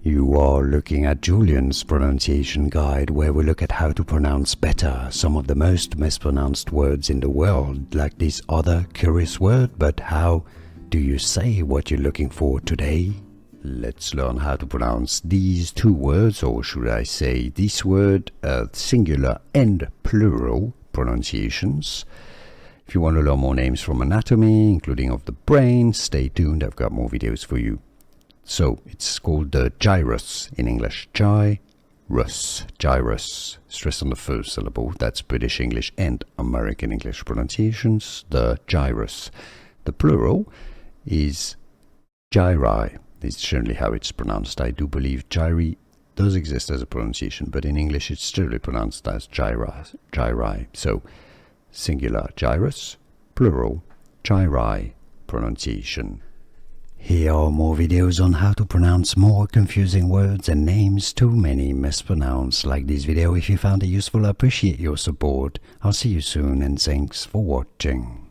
You are looking at Julian's pronunciation guide, where we look at how to pronounce better some of the most mispronounced words in the world, like this other curious word. But how do you say what you're looking for today? Let's learn how to pronounce these two words, or should I say this word, singular and plural pronunciations. If you want to learn more names from anatomy, including of the brain, stay tuned, I've got more videos for you. So, it's called the gyrus in English. Gyrus. Stress on the first syllable. That's British English and American English pronunciations. The gyrus. The plural is gyri. It's generally how it's pronounced. I do believe gyri does exist as a pronunciation, but in English it's generally pronounced as gyri. So, singular gyrus, plural gyri pronunciation. Here are more videos on how to pronounce more confusing words and names too many mispronounced. Like this video if you found it useful. I appreciate your support. I'll see you soon and thanks for watching.